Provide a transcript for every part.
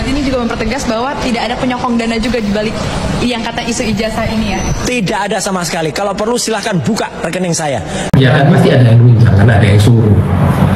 berarti ini juga mempertegas bahwa tidak ada penyokong dana juga di balik yang kata isu ijazah ini ya? Tidak ada sama sekali. Kalau perlu silahkan buka rekening saya. Ya kan pasti ada yang nunjang, kan ada yang suruh.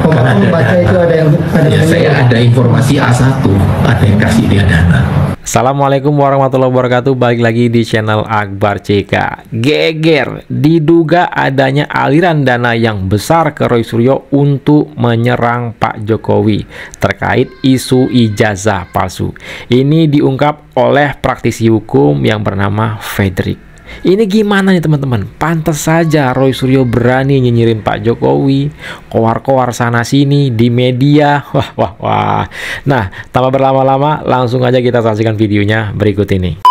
Kan ada baca itu ada yang ya, saya ada informasi A1, ada yang kasih dia dana. Assalamualaikum warahmatullahi wabarakatuh. Balik lagi di channel Akbar CK. Geger diduga adanya aliran dana yang besar ke Roy Suryo untuk menyerang Pak Jokowi terkait isu ijazah palsu. Ini diungkap oleh praktisi hukum yang bernama Frederick. Ini gimana nih teman-teman? Pantas saja Roy Suryo berani nyinyirin Pak Jokowi, koar-koar sana sini di media. Wah. Nah, tanpa berlama-lama langsung aja kita saksikan videonya berikut ini.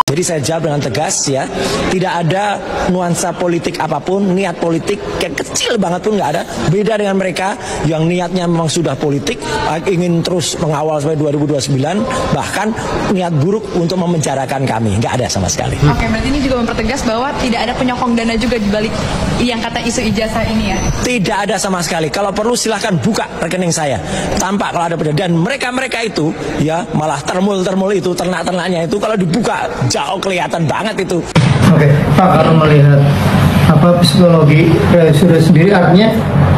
Jadi saya jawab dengan tegas ya, tidak ada nuansa politik apapun, niat politik yang kecil banget pun nggak ada. Beda dengan mereka yang niatnya memang sudah politik, ingin terus mengawal sampai 2029, bahkan niat buruk untuk memenjarakan kami, nggak ada sama sekali. Oke, berarti ini juga mempertegas bahwa tidak ada penyokong dana juga di balik yang kata isu ijazah ini ya? Tidak ada sama sekali. Kalau perlu silahkan buka rekening saya, tampak kalau ada beda. Dan mereka itu ya malah termul itu, ternak-ternaknya itu kalau dibuka jauh kelihatan banget itu. Oke, Pak, kalau melihat psikologi Suryo sendiri, artinya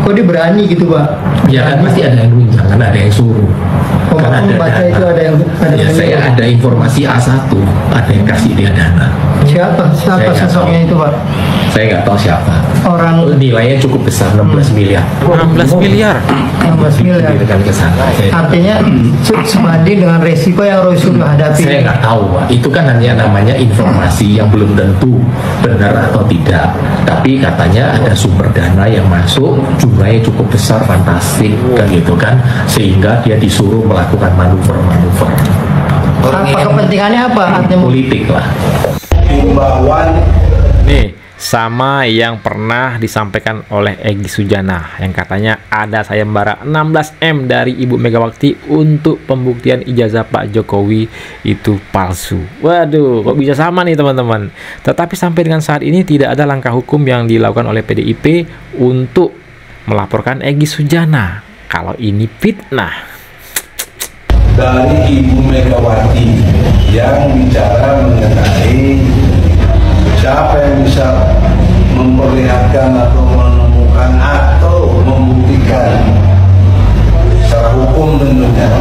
kok dia berani gitu, Pak? Ya kan pasti ada yang nunjang, kan ada yang suruh. Kan ada baca dana. Itu ada yang ya, saya ada informasi A1, ada yang kasih dia dana. Siapa sosoknya itu, Pak? Saya nggak tahu siapa. Orang nilainya cukup besar, 16 miliar. 16 miliar. 16 miliar. Ke sana. Artinya sebanding dengan resiko yang Roy Suryo hadapi. Saya nggak tahu, Pak. Itu kan hanya namanya informasi yang belum tentu benar atau tidak. Tapi katanya ada sumber dana yang masuk, jumlahnya cukup besar, fantastik, kan gitu kan, sehingga dia disuruh melakukan manuver-manuver. Apa kepentingannya apa? Artinya politik lah. Nih, sama yang pernah disampaikan oleh Egy Sujana yang katanya ada sayembara 16M dari Ibu Megawati untuk pembuktian ijazah Pak Jokowi itu palsu. Waduh, kok bisa sama nih teman-teman. Tetapi sampai dengan saat ini tidak ada langkah hukum yang dilakukan oleh PDIP untuk melaporkan Egy Sujana kalau ini fitnah. Dari Ibu Megawati yang bicara mengenai siapa yang bisa memperlihatkan atau menemukan atau membuktikan secara hukum tentunya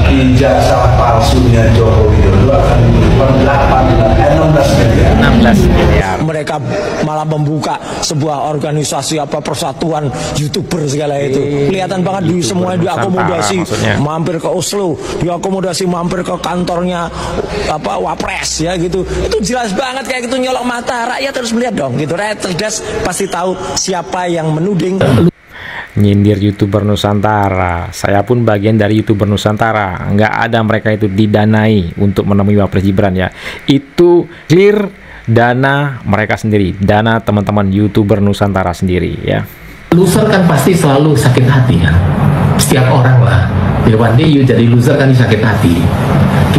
ijazah palsunya Joko Widodo akan diberikan 16 miliar. 16 miliar. Mereka malah membuka sebuah organisasi persatuan YouTuber segala itu. Kelihatan banget di semuanya diakomodasi, mampir ke Oslo, diakomodasi mampir ke kantornya Wapres ya gitu. Itu jelas banget kayak gitu, nyolok mata. Rakyat harus melihat dong gitu. Rakyat cerdas pasti tahu siapa yang menuding. Nyindir YouTuber Nusantara. Saya pun bagian dari YouTuber Nusantara. Nggak ada mereka itu didanai untuk menemui Wapres Gibran ya. Itu clear dana mereka sendiri, dana teman-teman YouTuber Nusantara sendiri ya. Loser kan pasti selalu sakit hati kan. Setiap orang lah. One day you jadi loser kan sakit hati.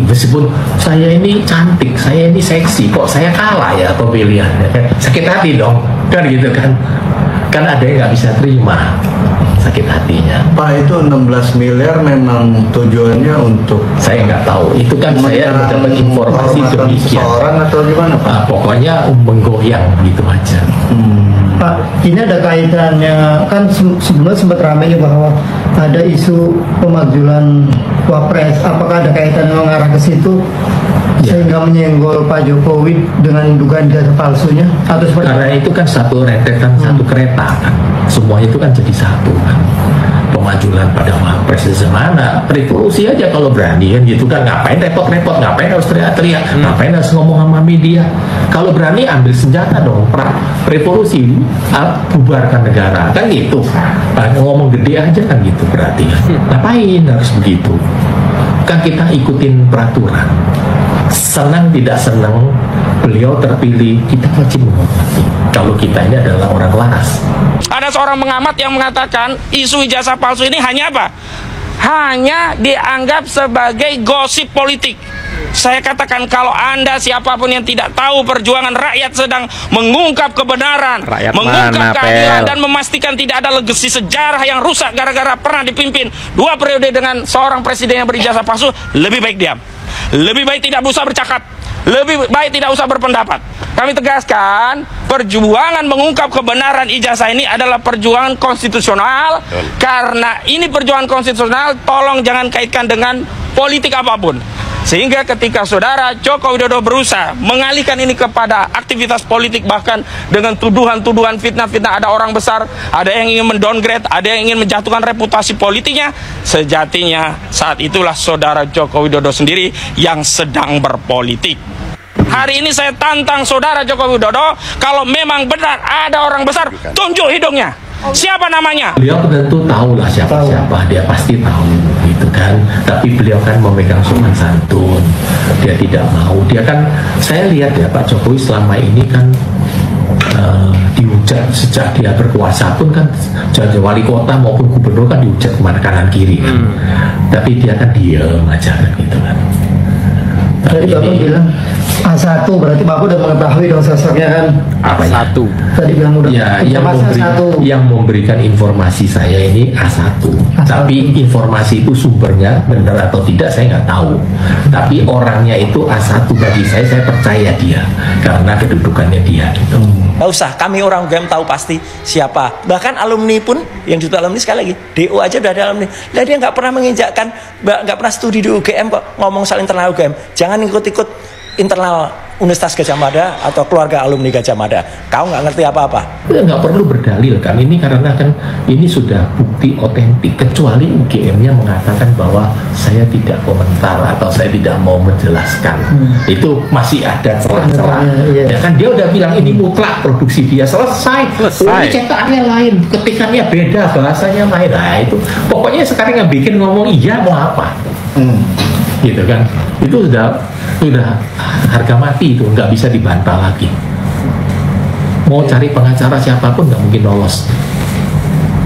Meskipun saya ini cantik, saya ini seksi, kok saya kalah ya pemilihannya kan. Sakit hati dong, kan gitu kan. Kan ada yang nggak bisa terima, sakit hatinya. Pak, itu 16 miliar memang tujuannya untuk, saya nggak tahu. Itu kan saya dapat informasi demikian. Seseorang atau gimana, Pak? Pokoknya menggoyang gitu aja. Pak, ini ada kaitannya, kan sebelumnya sempat ramai bahwa ada isu pemakzulan Wapres. Apakah ada kaitan mengarah ke situ sehingga menyenggol Pak Jokowi dengan dugaan ijazah palsunya? Atau karena itu kan satu rentetan, satu kereta kan. Semua itu kan jadi satu kan. Pemajulan pada Wapres semana, revolusi aja kalau berani kan gitu kan. Ngapain repot-repot, ngapain harus teriak-teriak, ngapain harus ngomong sama media. Kalau berani ambil senjata dong, revolusi, bubarkan negara kan gitu. Ngomong gede aja kan gitu berarti kan. Ngapain harus begitu? Kan kita ikutin peraturan. Senang tidak senang beliau terpilih, kita wajib menghormati. Kalau kita ini adalah orang waras. Ada seorang pengamat yang mengatakan isu ijazah palsu ini hanya apa? Hanya dianggap sebagai gosip politik. Saya katakan kalau Anda siapapun yang tidak tahu perjuangan rakyat sedang mengungkap kebenaran, Rakyat mengungkap mana, keadilan, Pel? dan memastikan tidak ada legasi sejarah yang rusak gara-gara pernah dipimpin 2 periode dengan seorang presiden yang berijazah palsu, lebih baik diam. Lebih baik tidak usah bercakap. Lebih baik tidak usah berpendapat. Kami tegaskan, perjuangan mengungkap kebenaran ijazah ini adalah perjuangan konstitusional. Karena ini perjuangan konstitusional, tolong jangan kaitkan dengan politik apapun. Sehingga ketika saudara Joko Widodo berusaha mengalihkan ini kepada aktivitas politik, bahkan dengan tuduhan-tuduhan fitnah-fitnah, ada orang besar, ada yang ingin mendowngrade, ada yang ingin menjatuhkan reputasi politiknya, sejatinya saat itulah saudara Joko Widodo sendiri yang sedang berpolitik. Hari ini saya tantang saudara Joko Widodo, kalau memang benar ada orang besar, tunjuk hidungnya. Siapa namanya? Beliau tentu tahu lah siapa-siapa, dia pasti tahu gitu kan. Tapi beliau kan memegang sopan santun, dia tidak mau. Dia kan, saya lihat ya Pak Jokowi selama ini kan dihujat sejak dia berkuasa pun kan, jadi wali kota maupun gubernur kan dihujat kemana kanan kiri kan. Tapi dia kan diam aja kan gitu kan. Tadi Bapak bilang A1, berarti Bapak udah mengetahui dong sosoknya kan? Apa ya? Satu. Tadi bilang udah. Ya, A1. yang memberikan informasi saya ini A1. Tapi informasi itu sumbernya benar atau tidak saya nggak tahu. Tapi orangnya itu A1 bagi saya percaya dia karena kedudukannya dia gitu. Nggak usah, kami orang UGM tahu pasti siapa. Bahkan alumni pun, yang disebut alumni sekali lagi, DO aja udah ada alumni. Nah, dia nggak pernah menginjakkan, nggak pernah studi di UGM kok, ngomong soal internal UGM. Jangan ikut-ikut internal Universitas Gadjah Mada atau keluarga alumni Gadjah Mada. Kau nggak ngerti apa-apa. Ya, nggak perlu berdalil kan, ini karena kan ini sudah bukti otentik. Kecuali UGM-nya mengatakan bahwa saya tidak komentar atau saya tidak mau menjelaskan, itu masih ada celah-celah. Ya kan dia udah bilang ini mutlak produksi dia, selesai. Ini cetakannya lain, ketikannya beda, bahasanya lain. Nah itu pokoknya sekarang yang bikin ngomong iya mau apa, gitu kan? Itu sudah harga mati, itu nggak bisa dibantah lagi. Mau cari pengacara siapapun nggak mungkin lolos.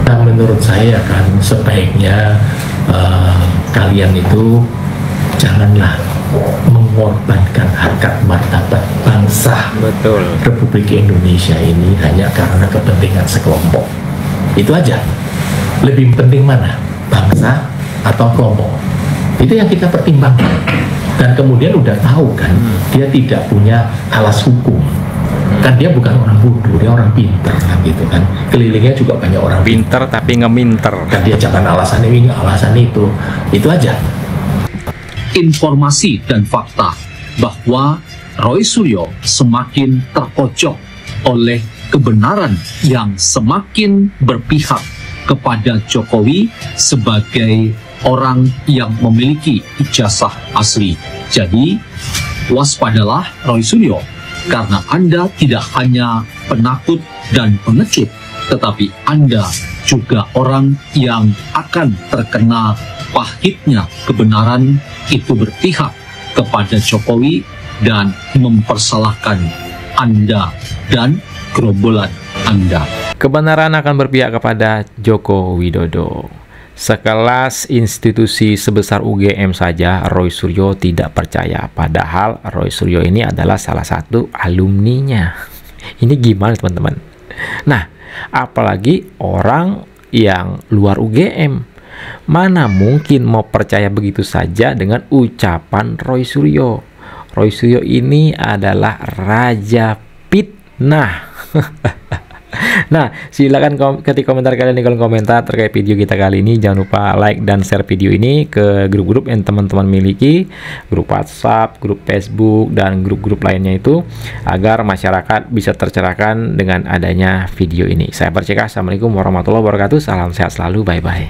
Nah menurut saya kan sebaiknya kalian itu janganlah mengorbankan harkat martabat bangsa Republik Indonesia ini hanya karena kepentingan sekelompok. Itu aja. Lebih penting mana? Bangsa atau kelompok? Itu yang kita pertimbangkan. Dan kemudian udah tahu kan, dia tidak punya alas hukum. Kan dia bukan orang bodoh, dia orang pinter kan gitu kan. Kelilingnya juga banyak orang Pinter tapi ngeminter. Dan dia jangan alasan ini, alasan itu. Itu aja. Informasi dan fakta bahwa Roy Suryo semakin terpojok oleh kebenaran yang semakin berpihak kepada Jokowi sebagai orang yang memiliki ijazah asli. Jadi, waspadalah Roy Suryo, karena Anda tidak hanya penakut dan pengecut, tetapi Anda juga orang yang akan terkena pahitnya kebenaran itu berpihak kepada Jokowi dan mempersalahkan Anda dan gerombolan Anda. Kebenaran akan berpihak kepada Joko Widodo. Sekelas institusi sebesar UGM saja Roy Suryo tidak percaya, padahal Roy Suryo ini adalah salah satu alumninya. Ini gimana teman-teman? Nah, apalagi orang yang luar UGM, mana mungkin mau percaya begitu saja dengan ucapan Roy Suryo. Roy Suryo ini adalah raja fitnah. Nah, silakan ketik komentar kalian di kolom komentar terkait video kita kali ini. Jangan lupa like dan share video ini ke grup-grup yang teman-teman miliki, grup WhatsApp, grup Facebook, dan grup-grup lainnya itu, agar masyarakat bisa tercerahkan dengan adanya video ini. Saya Akbar CK, assalamualaikum warahmatullahi wabarakatuh, salam sehat selalu, bye-bye.